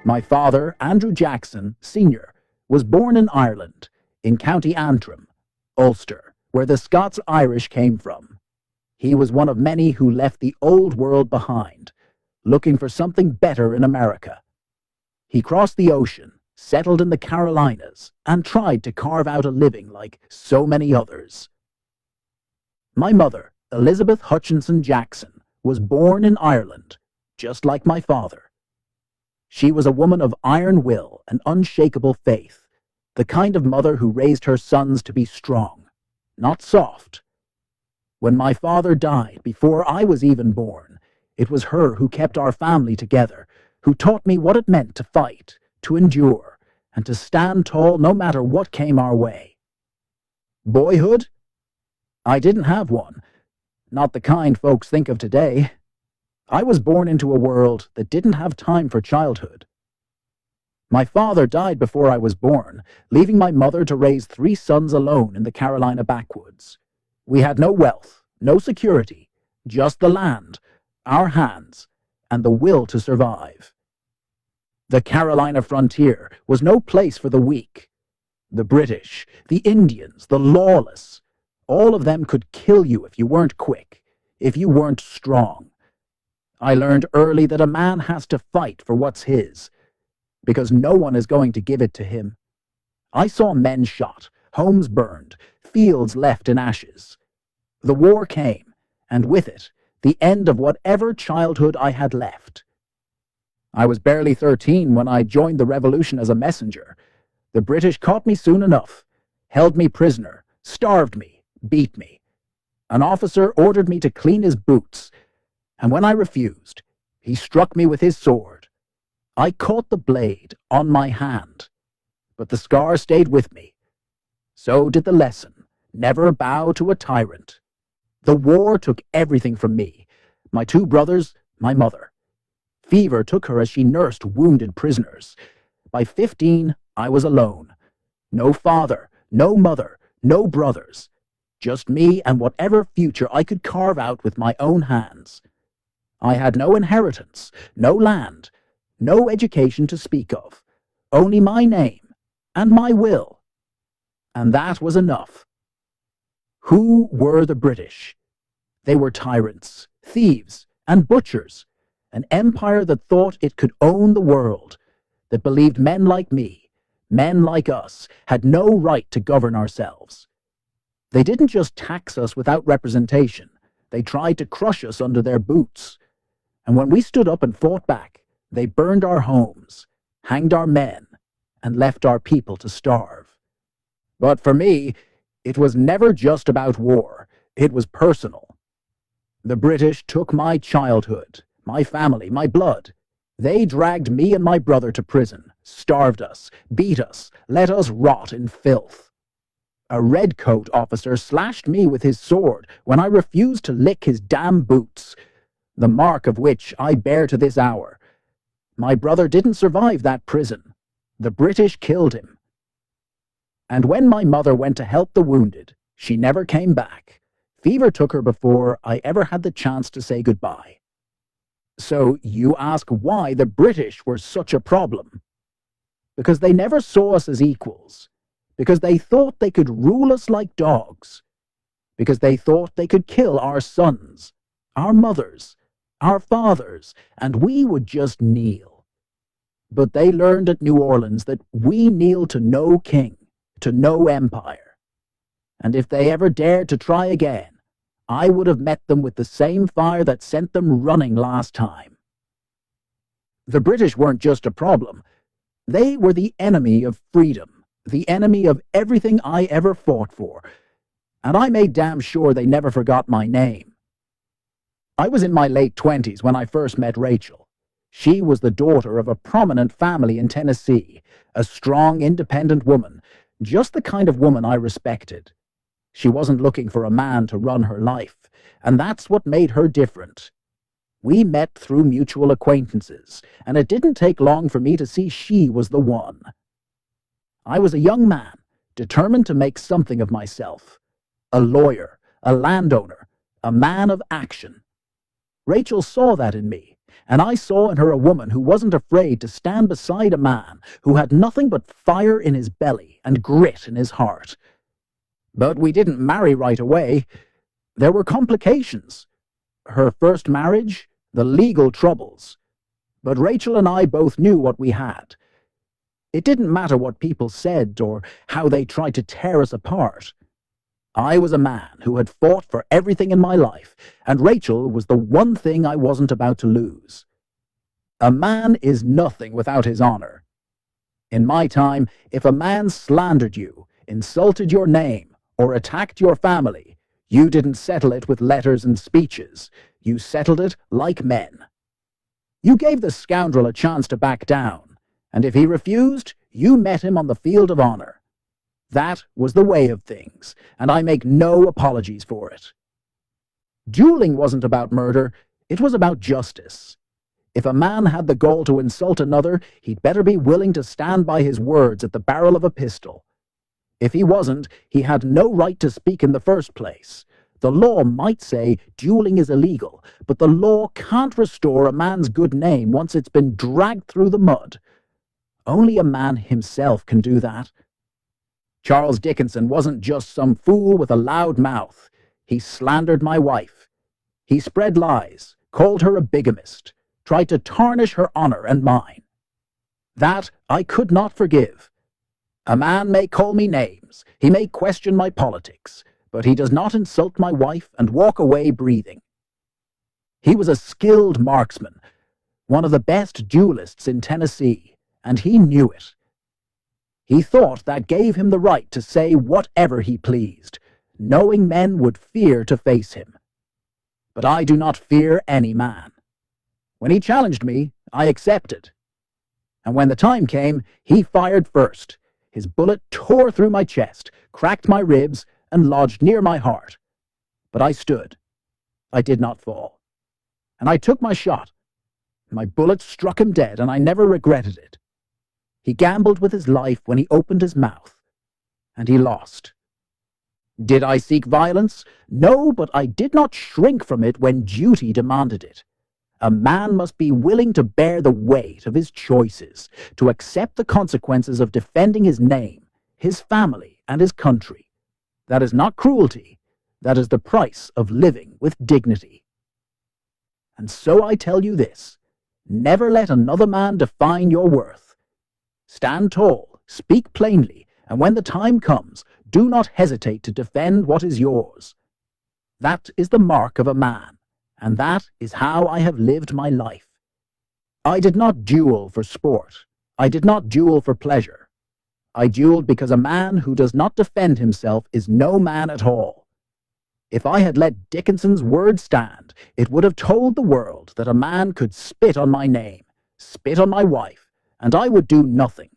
My father, Andrew Jackson, Sr., was born in Ireland, in County Antrim, Ulster, where the Scots-Irish came from. He was one of many who left the old world behind, looking for something better in America. He crossed the ocean, settled in the Carolinas, and tried to carve out a living like so many others. My mother, Elizabeth Hutchinson Jackson, was born in Ireland, just like my father. She was a woman of iron will and unshakable faith, the kind of mother who raised her sons to be strong, not soft. When my father died before I was even born, it was her who kept our family together, who taught me what it meant to fight, to endure, and to stand tall no matter what came our way. Boyhood? I didn't have one, not the kind folks think of today. I was born into a world that didn't have time for childhood. My father died before I was born, leaving my mother to raise 3 sons alone in the Carolina backwoods. We had no wealth, no security, just the land, our hands, and the will to survive. The Carolina frontier was no place for the weak. The British, the Indians, the lawless, all of them could kill you if you weren't quick, if you weren't strong. I learned early that a man has to fight for what's his, because no one is going to give it to him. I saw men shot, homes burned, fields left in ashes. The war came, and with it, the end of whatever childhood I had left. I was barely 13 when I joined the revolution as a messenger. The British caught me soon enough, held me prisoner, starved me, beat me. An officer ordered me to clean his boots, and when I refused, he struck me with his sword. I caught the blade on my hand, but the scar stayed with me. So did the lesson, never bow to a tyrant. The war took everything from me, my 2 brothers, my mother. Fever took her as she nursed wounded prisoners. By 15, I was alone. No father, no mother, no brothers. Just me and whatever future I could carve out with my own hands. I had no inheritance, no land, no education to speak of, only my name and my will. And that was enough. Who were the British? They were tyrants, thieves, and butchers, an empire that thought it could own the world, that believed men like me, men like us, had no right to govern ourselves. They didn't just tax us without representation, they tried to crush us under their boots. And when we stood up and fought back, they burned our homes, hanged our men, and left our people to starve. But for me, it was never just about war. It was personal. The British took my childhood, my family, my blood. They dragged me and my brother to prison, starved us, beat us, let us rot in filth. A redcoat officer slashed me with his sword when I refused to lick his damn boots, the mark of which I bear to this hour. My brother didn't survive that prison. The British killed him. And when my mother went to help the wounded, she never came back. Fever took her before I ever had the chance to say goodbye. So you ask why the British were such a problem? Because they never saw us as equals. Because they thought they could rule us like dogs. Because they thought they could kill our sons, our mothers, our fathers, and we would just kneel. But they learned at New Orleans that we kneel to no king, to no empire. And if they ever dared to try again, I would have met them with the same fire that sent them running last time. The British weren't just a problem. They were the enemy of freedom, the enemy of everything I ever fought for. And I made damn sure they never forgot my name. I was in my late 20s when I first met Rachel. She was the daughter of a prominent family in Tennessee, a strong, independent woman, just the kind of woman I respected. She wasn't looking for a man to run her life, and that's what made her different. We met through mutual acquaintances, and it didn't take long for me to see she was the one. I was a young man, determined to make something of myself. A lawyer, a landowner, a man of action. Rachel saw that in me, And I saw in her a woman who wasn't afraid to stand beside a man who had nothing but fire in his belly and grit in his heart. But we didn't marry right away. There were complications. Her first marriage, the legal troubles. But Rachel and I both knew what we had. It didn't matter what people said or how they tried to tear us apart. I was a man who had fought for everything in my life, and Rachel was the one thing I wasn't about to lose. A man is nothing without his honor. In my time, if a man slandered you, insulted your name, or attacked your family, you didn't settle it with letters and speeches. You settled it like men. You gave the scoundrel a chance to back down, and if he refused, you met him on the field of honor. That was the way of things, and I make no apologies for it. Dueling wasn't about murder, it was about justice. If a man had the gall to insult another, he'd better be willing to stand by his words at the barrel of a pistol. If he wasn't, he had no right to speak in the first place. The law might say dueling is illegal, but the law can't restore a man's good name once it's been dragged through the mud. Only a man himself can do that. Charles Dickinson wasn't just some fool with a loud mouth. He slandered my wife. He spread lies, called her a bigamist, tried to tarnish her honor and mine. That I could not forgive. A man may call me names, he may question my politics, but he does not insult my wife and walk away breathing. He was a skilled marksman, one of the best duelists in Tennessee, and he knew it. He thought that gave him the right to say whatever he pleased, knowing men would fear to face him. But I do not fear any man. When he challenged me, I accepted. And when the time came, he fired first. His bullet tore through my chest, cracked my ribs, and lodged near my heart. But I stood. I did not fall. And I took my shot. My bullet struck him dead, and I never regretted it. He gambled with his life when he opened his mouth, and he lost. Did I seek violence? No, but I did not shrink from it when duty demanded it. A man must be willing to bear the weight of his choices, to accept the consequences of defending his name, his family, and his country. That is not cruelty. That is the price of living with dignity. And so I tell you this, never let another man define your worth. Stand tall, speak plainly, and when the time comes, do not hesitate to defend what is yours. That is the mark of a man, and that is how I have lived my life. I did not duel for sport. I did not duel for pleasure. I dueled because a man who does not defend himself is no man at all. If I had let Dickinson's word stand, it would have told the world that a man could spit on my name, spit on my wife, and I would do nothing.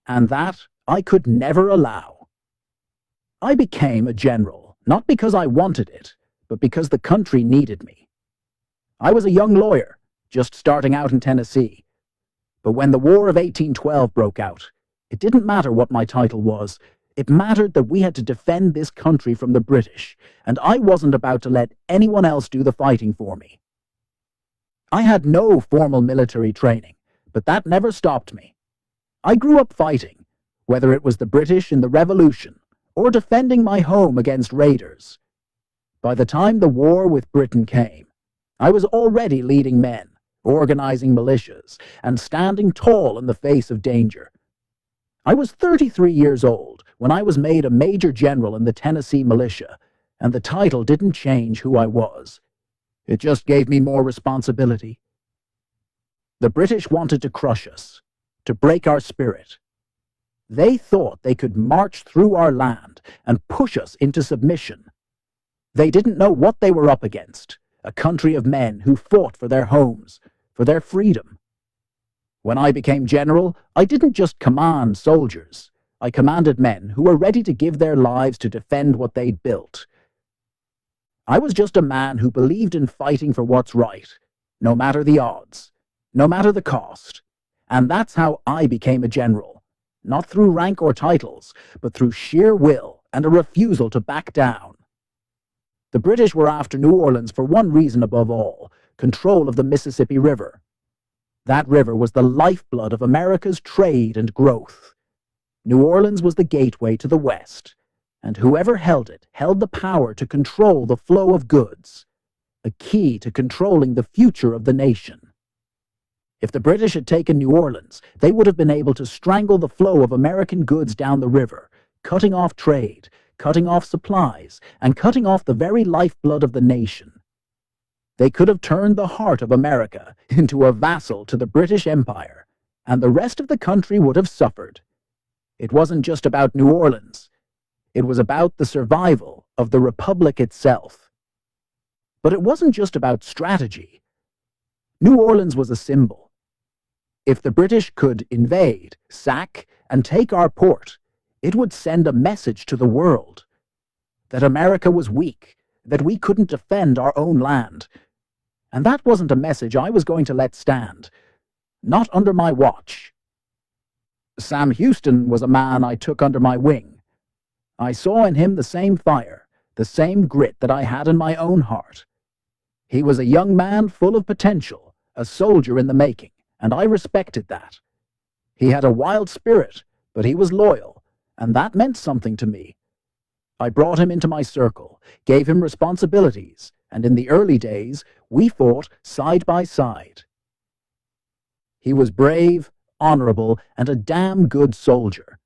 And that I could never allow. I became a general, not because I wanted it, but because the country needed me. I was a young lawyer, just starting out in Tennessee. But when the War of 1812 broke out, it didn't matter what my title was. It mattered that we had to defend this country from the British, and I wasn't about to let anyone else do the fighting for me. I had no formal military training, but that never stopped me. I grew up fighting, whether it was the British in the Revolution or defending my home against raiders. By the time the war with Britain came, I was already leading men, organizing militias, and standing tall in the face of danger. I was 33 years old when I was made a major general in the Tennessee militia, and the title didn't change who I was. It just gave me more responsibility. The British wanted to crush us, to break our spirit. They thought they could march through our land and push us into submission. They didn't know what they were up against, a country of men who fought for their homes, for their freedom. When I became general, I didn't just command soldiers. I commanded men who were ready to give their lives to defend what they'd built. I was just a man who believed in fighting for what's right, no matter the odds, no matter the cost. And that's how I became a general, not through rank or titles, but through sheer will and a refusal to back down. The British were after New Orleans for one reason above all, control of the Mississippi River. That river was the lifeblood of America's trade and growth. New Orleans was the gateway to the West, and whoever held it held the power to control the flow of goods, a key to controlling the future of the nation. If the British had taken New Orleans, they would have been able to strangle the flow of American goods down the river, cutting off trade, cutting off supplies, and cutting off the very lifeblood of the nation. They could have turned the heart of America into a vassal to the British Empire, and the rest of the country would have suffered. It wasn't just about New Orleans. It was about the survival of the Republic itself. But it wasn't just about strategy. New Orleans was a symbol. If the British could invade, sack, and take our port, it would send a message to the world that America was weak, that we couldn't defend our own land. And that wasn't a message I was going to let stand. Not under my watch. Sam Houston was a man I took under my wing. I saw in him the same fire, the same grit that I had in my own heart. He was a young man full of potential, a soldier in the making, and I respected that. He had a wild spirit, but he was loyal, and that meant something to me. I brought him into my circle, gave him responsibilities, and in the early days, we fought side by side. He was brave, honorable, and a damn good soldier.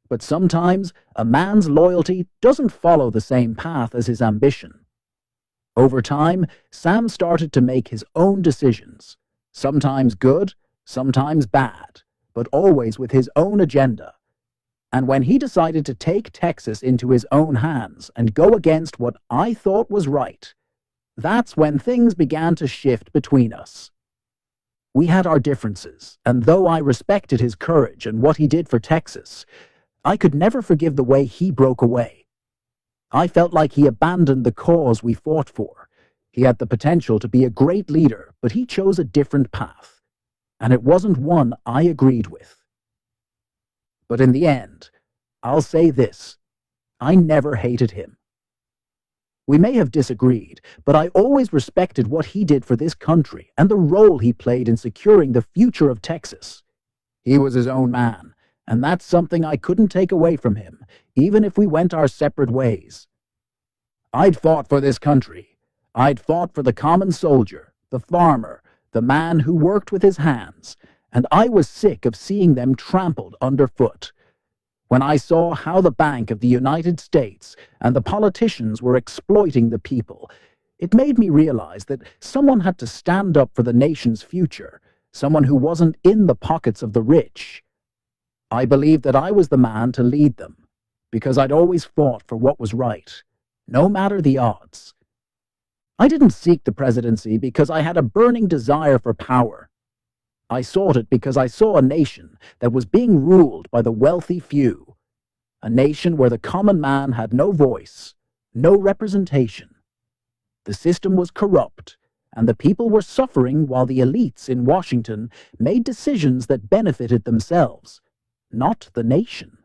But sometimes a man's loyalty doesn't follow the same path as his ambition. Over time, Sam started to make his own decisions, sometimes good, sometimes bad, but always with his own agenda. And when he decided to take Texas into his own hands and go against what I thought was right, that's when things began to shift between us. We had our differences, and though I respected his courage and what he did for Texas, I could never forgive the way he broke away. I felt like he abandoned the cause we fought for. He had the potential to be a great leader, but he chose a different path, and it wasn't one I agreed with. But in the end, I'll say this: I never hated him. We may have disagreed, but I always respected what he did for this country and the role he played in securing the future of Texas. He was his own man, and that's something I couldn't take away from him, even if we went our separate ways. I'd fought for this country. I'd fought for the common soldier, the farmer, the man who worked with his hands, and I was sick of seeing them trampled underfoot. When I saw how the Bank of the United States and the politicians were exploiting the people, it made me realize that someone had to stand up for the nation's future, someone who wasn't in the pockets of the rich. I believed that I was the man to lead them, because I'd always fought for what was right, no matter the odds. I didn't seek the presidency because I had a burning desire for power. I sought it because I saw a nation that was being ruled by the wealthy few, a nation where the common man had no voice, no representation. The system was corrupt, and the people were suffering while the elites in Washington made decisions that benefited themselves, not the nation.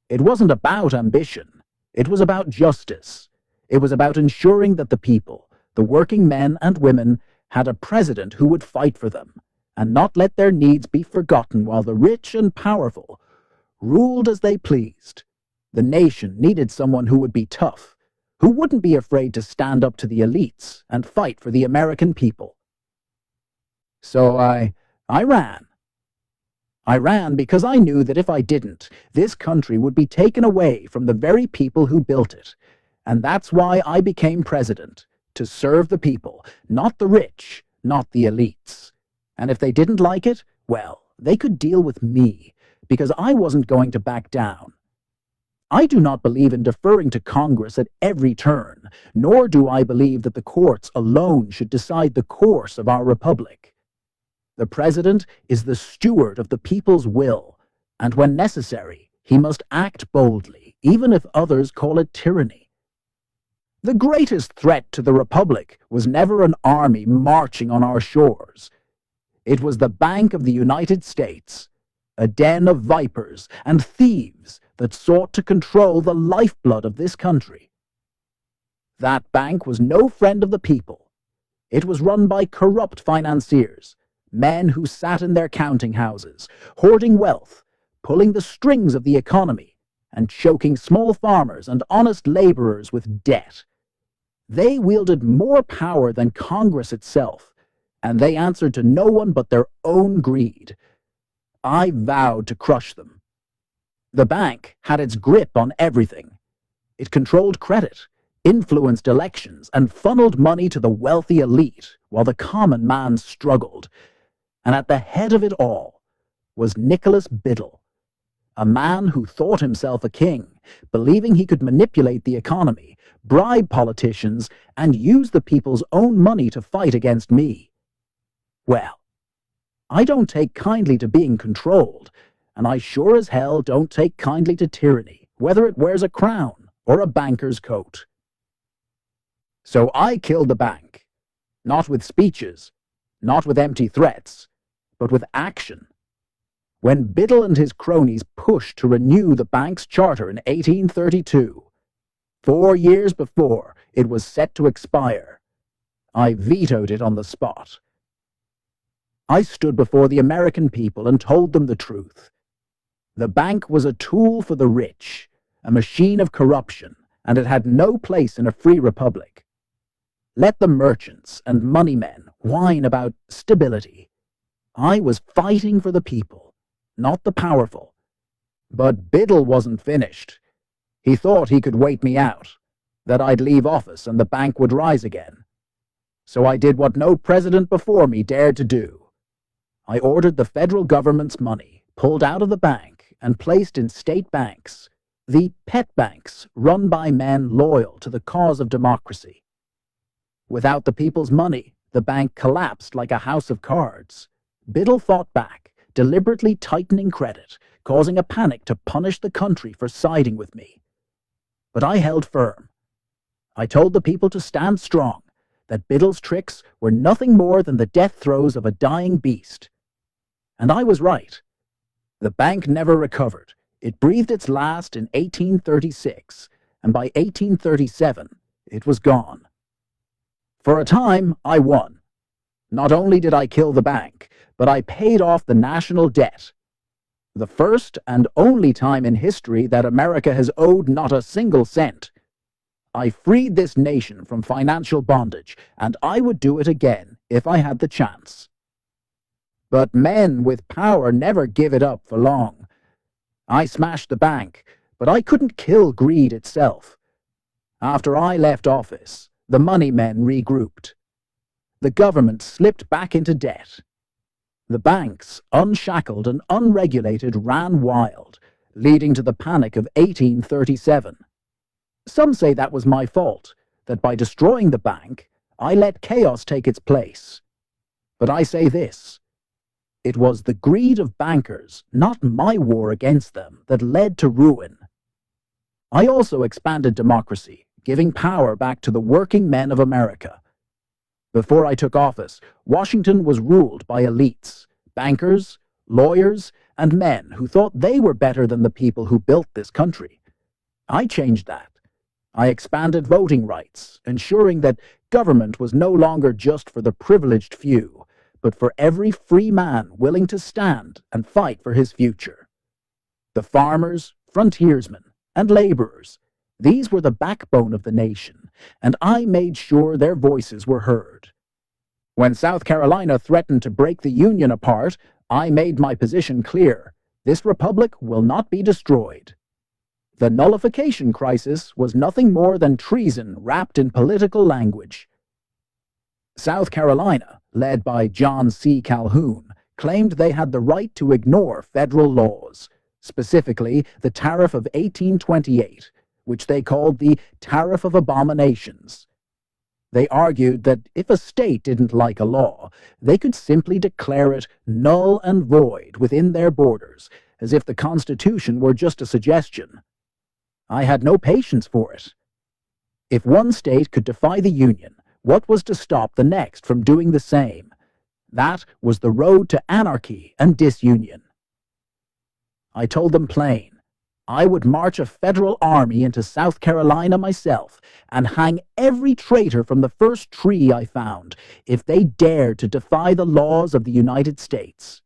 It wasn't about ambition. It was about justice. It was about ensuring that the people, the working men and women, had a president who would fight for them, and not let their needs be forgotten while the rich and powerful ruled as they pleased. The nation needed someone who would be tough, who wouldn't be afraid to stand up to the elites and fight for the American people. So I ran. I ran because I knew that if I didn't, this country would be taken away from the very people who built it. And that's why I became president, to serve the people, not the rich, not the elites. And if they didn't like it, well, they could deal with me, because I wasn't going to back down. I do not believe in deferring to Congress at every turn, nor do I believe that the courts alone should decide the course of our republic. The president is the steward of the people's will, and when necessary, he must act boldly, even if others call it tyranny. The greatest threat to the republic was never an army marching on our shores. It was the Bank of the United States, a den of vipers and thieves that sought to control the lifeblood of this country. That bank was no friend of the people. It was run by corrupt financiers, men who sat in their counting houses, hoarding wealth, pulling the strings of the economy, and choking small farmers and honest laborers with debt. They wielded more power than Congress itself, and they answered to no one but their own greed. I vowed to crush them. The bank had its grip on everything. It controlled credit, influenced elections, and funneled money to the wealthy elite while the common man struggled. And at the head of it all was Nicholas Biddle, a man who thought himself a king, believing he could manipulate the economy, bribe politicians, and use the people's own money to fight against me. Well, I don't take kindly to being controlled, and I sure as hell don't take kindly to tyranny, whether it wears a crown or a banker's coat. So I killed the bank, not with speeches, not with empty threats, but with action. When Biddle and his cronies pushed to renew the bank's charter in 1832, 4 years before it was set to expire, I vetoed it on the spot. I stood before the American people and told them the truth. The bank was a tool for the rich, a machine of corruption, and it had no place in a free republic. Let the merchants and moneymen whine about stability. I was fighting for the people, not the powerful. But Biddle wasn't finished. He thought he could wait me out, that I'd leave office and the bank would rise again. So I did what no president before me dared to do. I ordered the federal government's money pulled out of the bank and placed in state banks, the pet banks run by men loyal to the cause of democracy. Without the people's money, the bank collapsed like a house of cards. Biddle fought back, deliberately tightening credit, causing a panic to punish the country for siding with me. But I held firm. I told the people to stand strong, that Biddle's tricks were nothing more than the death throes of a dying beast. And I was right. The bank never recovered. It breathed its last in 1836, and by 1837 it was gone. For a time, I won. Not only did I kill the bank, but I paid off the national debt. The first and only time in history that America has owed not a single cent. I freed this nation from financial bondage, and I would do it again if I had the chance. But men with power never give it up for long. I smashed the bank, but I couldn't kill greed itself. After I left office, the money men regrouped. The government slipped back into debt. The banks, unshackled and unregulated, ran wild, leading to the panic of 1837. Some say that was my fault, that by destroying the bank, I let chaos take its place. But I say this: it was the greed of bankers, not my war against them, that led to ruin. I also expanded democracy, giving power back to the working men of America. Before I took office, Washington was ruled by elites, bankers, lawyers, and men who thought they were better than the people who built this country. I changed that. I expanded voting rights, ensuring that government was no longer just for the privileged few, but for every free man willing to stand and fight for his future. The farmers, frontiersmen, and laborers, these were the backbone of the nation, and I made sure their voices were heard. When South Carolina threatened to break the Union apart, I made my position clear: this republic will not be destroyed. The nullification crisis was nothing more than treason wrapped in political language. South Carolina, led by John C. Calhoun, claimed they had the right to ignore federal laws, specifically the Tariff of 1828, which they called the Tariff of Abominations. They argued that if a state didn't like a law, they could simply declare it null and void within their borders, as if the Constitution were just a suggestion. I had no patience for it. If one state could defy the Union, what was to stop the next from doing the same? That was the road to anarchy and disunion. I told them plain: I would march a federal army into South Carolina myself and hang every traitor from the first tree I found if they dared to defy the laws of the United States.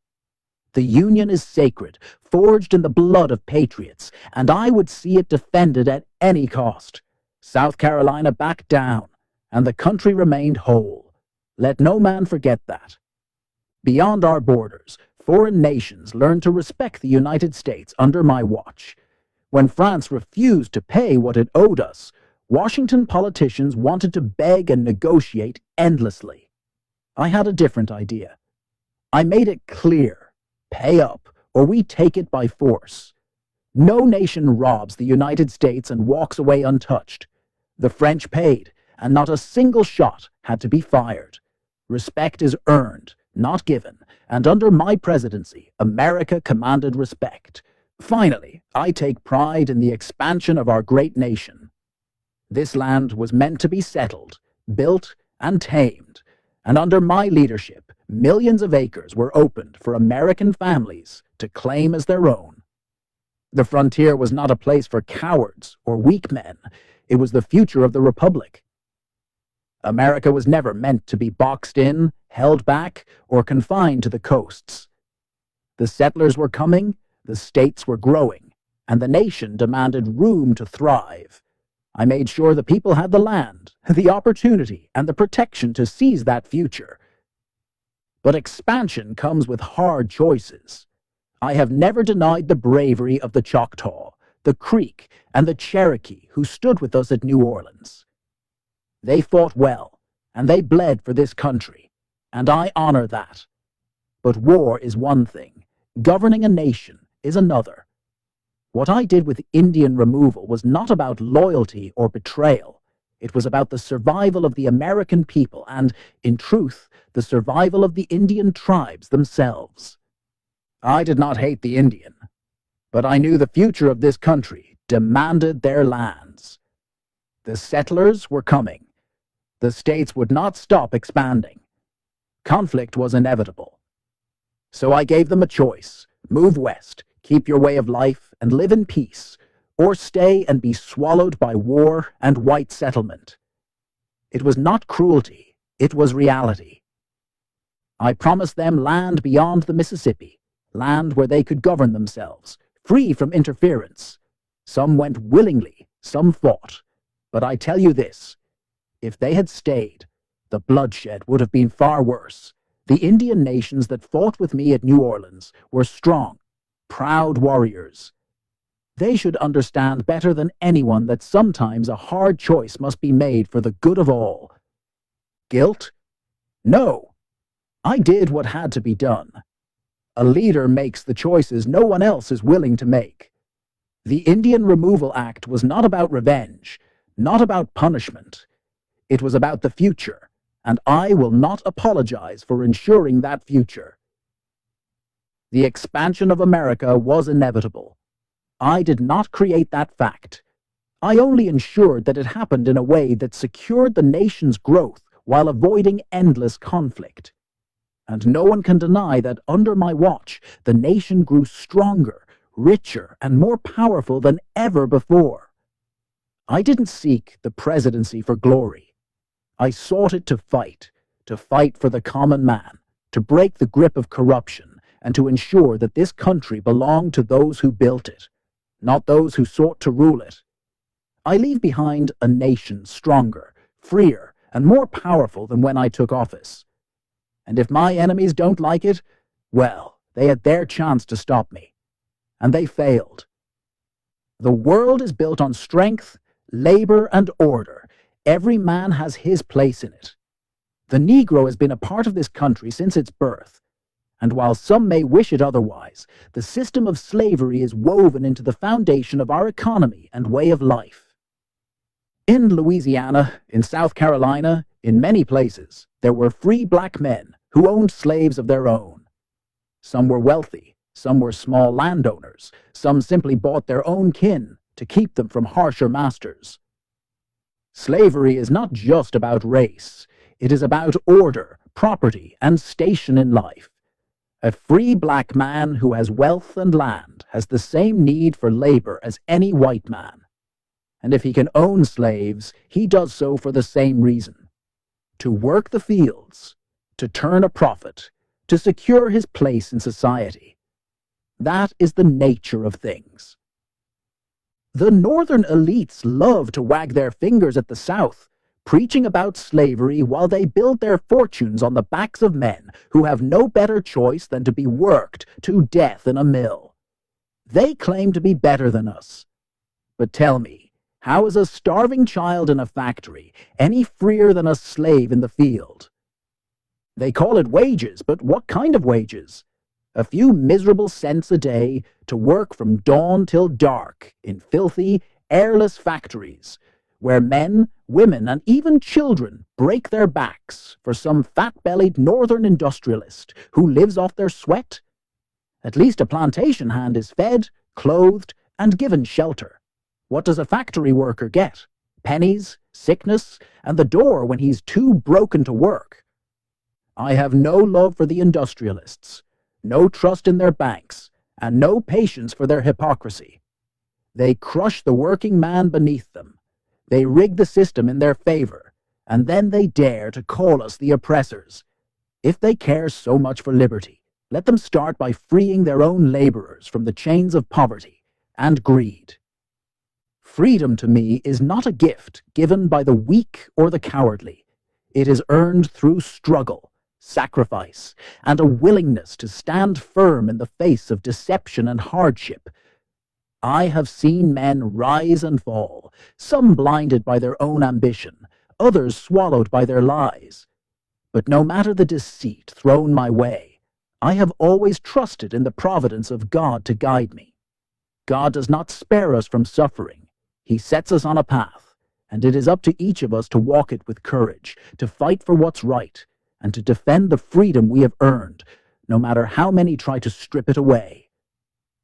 The Union is sacred, forged in the blood of patriots, and I would see it defended at any cost. South Carolina backed down, and the country remained whole. Let no man forget that. Beyond our borders, foreign nations learned to respect the United States under my watch. When France refused to pay what it owed us, Washington politicians wanted to beg and negotiate endlessly. I had a different idea. I made it clear: pay up, or we take it by force. No nation robs the United States and walks away untouched. The French paid, and not a single shot had to be fired. Respect is earned, not given, and under my presidency, America commanded respect. Finally, I take pride in the expansion of our great nation. This land was meant to be settled, built, and tamed, and under my leadership, millions of acres were opened for American families to claim as their own. The frontier was not a place for cowards or weak men. It was the future of the Republic. America was never meant to be boxed in, held back, or confined to the coasts. The settlers were coming, the states were growing, and the nation demanded room to thrive. I made sure the people had the land, the opportunity, and the protection to seize that future. But expansion comes with hard choices. I have never denied the bravery of the Choctaw, the Creek, and the Cherokee who stood with us at New Orleans. They fought well, and they bled for this country, and I honor that. But war is one thing, governing a nation is another. What I did with Indian removal was not about loyalty or betrayal. It was about the survival of the American people and, in truth, the survival of the Indian tribes themselves. I did not hate the Indian, but I knew the future of this country demanded their lands. The settlers were coming. The states would not stop expanding. Conflict was inevitable. So I gave them a choice: move west, keep your way of life, and live in peace, or stay and be swallowed by war and white settlement. It was not cruelty, it was reality. I promised them land beyond the Mississippi, land where they could govern themselves, free from interference. Some went willingly, some fought. But I tell you this: if they had stayed, the bloodshed would have been far worse. The Indian nations that fought with me at New Orleans were strong, proud warriors. They should understand better than anyone that sometimes a hard choice must be made for the good of all. Guilt? No. I did what had to be done. A leader makes the choices no one else is willing to make. The Indian Removal Act was not about revenge, not about punishment. It was about the future, and I will not apologize for ensuring that future. The expansion of America was inevitable. I did not create that fact. I only ensured that it happened in a way that secured the nation's growth while avoiding endless conflict. And no one can deny that under my watch, the nation grew stronger, richer, and more powerful than ever before. I didn't seek the presidency for glory. I sought it to fight for the common man, to break the grip of corruption, and to ensure that this country belonged to those who built it, not those who sought to rule it. I leave behind a nation stronger, freer, and more powerful than when I took office. And if my enemies don't like it, well, they had their chance to stop me. And they failed. The world is built on strength, labor, and order. Every man has his place in it. The Negro has been a part of this country since its birth. And while some may wish it otherwise, the system of slavery is woven into the foundation of our economy and way of life. In Louisiana, in South Carolina, in many places, there were free black men who owned slaves of their own. Some were wealthy, some were small landowners, some simply bought their own kin to keep them from harsher masters. Slavery is not just about race. It is about order, property, and station in life. A free black man who has wealth and land has the same need for labor as any white man. And if he can own slaves, he does so for the same reason: to work the fields, to turn a profit, to secure his place in society. That is the nature of things. The northern elites love to wag their fingers at the South, preaching about slavery while they build their fortunes on the backs of men who have no better choice than to be worked to death in a mill. They claim to be better than us. But tell me, how is a starving child in a factory any freer than a slave in the field? They call it wages, but what kind of wages? A few miserable cents a day to work from dawn till dark in filthy, airless factories, where men, women, and even children break their backs for some fat-bellied northern industrialist who lives off their sweat? At least a plantation hand is fed, clothed, and given shelter. What does a factory worker get? Pennies, sickness, and the door when he's too broken to work. I have no love for the industrialists, no trust in their banks, and no patience for their hypocrisy. They crush the working man beneath them. They rig the system in their favor, and then they dare to call us the oppressors. If they care so much for liberty, let them start by freeing their own laborers from the chains of poverty and greed. Freedom to me is not a gift given by the weak or the cowardly. It is earned through struggle, sacrifice, and a willingness to stand firm in the face of deception and hardship. I have seen men rise and fall, some blinded by their own ambition, others swallowed by their lies. But no matter the deceit thrown my way, I have always trusted in the providence of God to guide me. God does not spare us from suffering. He sets us on a path, and it is up to each of us to walk it with courage, to fight for what's right, and to defend the freedom we have earned, no matter how many try to strip it away.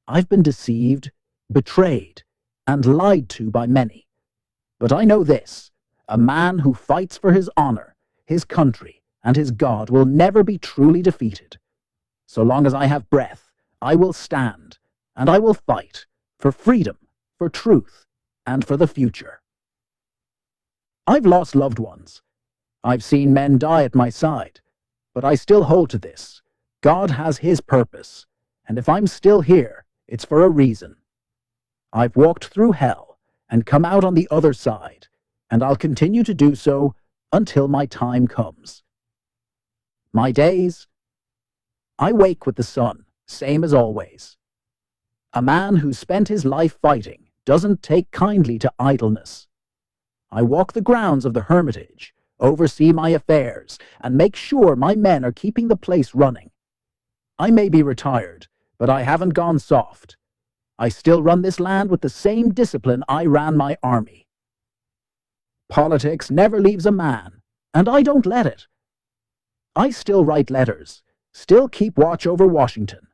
I've been deceived, betrayed, and lied to by many. But I know this: a man who fights for his honor, his country, and his God will never be truly defeated. So long as I have breath, I will stand, and I will fight for freedom, for truth, and for the future. I've lost loved ones. I've seen men die at my side, but I still hold to this: God has his purpose, and if I'm still here, it's for a reason. I've walked through hell and come out on the other side, and I'll continue to do so until my time comes. My days? I wake with the sun, same as always. A man who spent his life fighting doesn't take kindly to idleness. I walk the grounds of the Hermitage, oversee my affairs, and make sure my men are keeping the place running. I may be retired, but I haven't gone soft. I still run this land with the same discipline I ran my army. Politics never leaves a man, and I don't let it. I still write letters, still keep watch over Washington.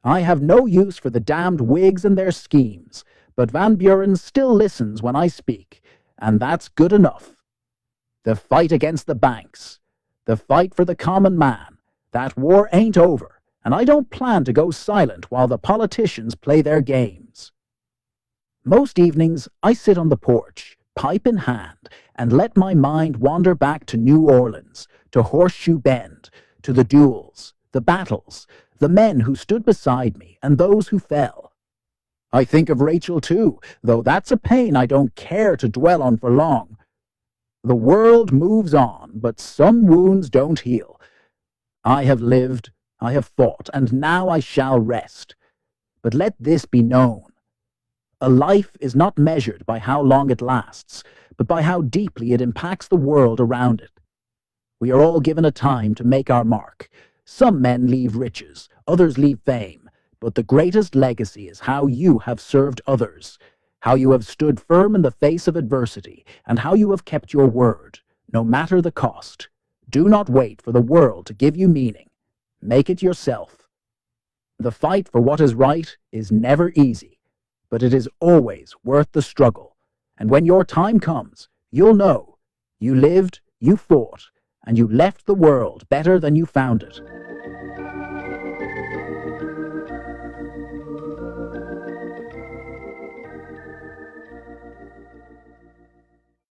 I have no use for the damned Whigs and their schemes, but Van Buren still listens when I speak, and that's good enough. The fight against the banks, the fight for the common man, that war ain't over, and I don't plan to go silent while the politicians play their games. Most evenings, I sit on the porch, pipe in hand, and let my mind wander back to New Orleans, to Horseshoe Bend, to the duels, the battles, the men who stood beside me, and those who fell. I think of Rachel too, though that's a pain I don't care to dwell on for long. The world moves on, but some wounds don't heal. I have lived, I have fought, and now I shall rest. But let this be known: a life is not measured by how long it lasts, but by how deeply it impacts the world around it. We are all given a time to make our mark. Some men leave riches, others leave fame, but the greatest legacy is how you have served others, how you have stood firm in the face of adversity, and how you have kept your word, no matter the cost. Do not wait for the world to give you meaning. Make it yourself. The fight for what is right is never easy, but it is always worth the struggle. And when your time comes, you'll know. You lived, you fought, and you left the world better than you found it.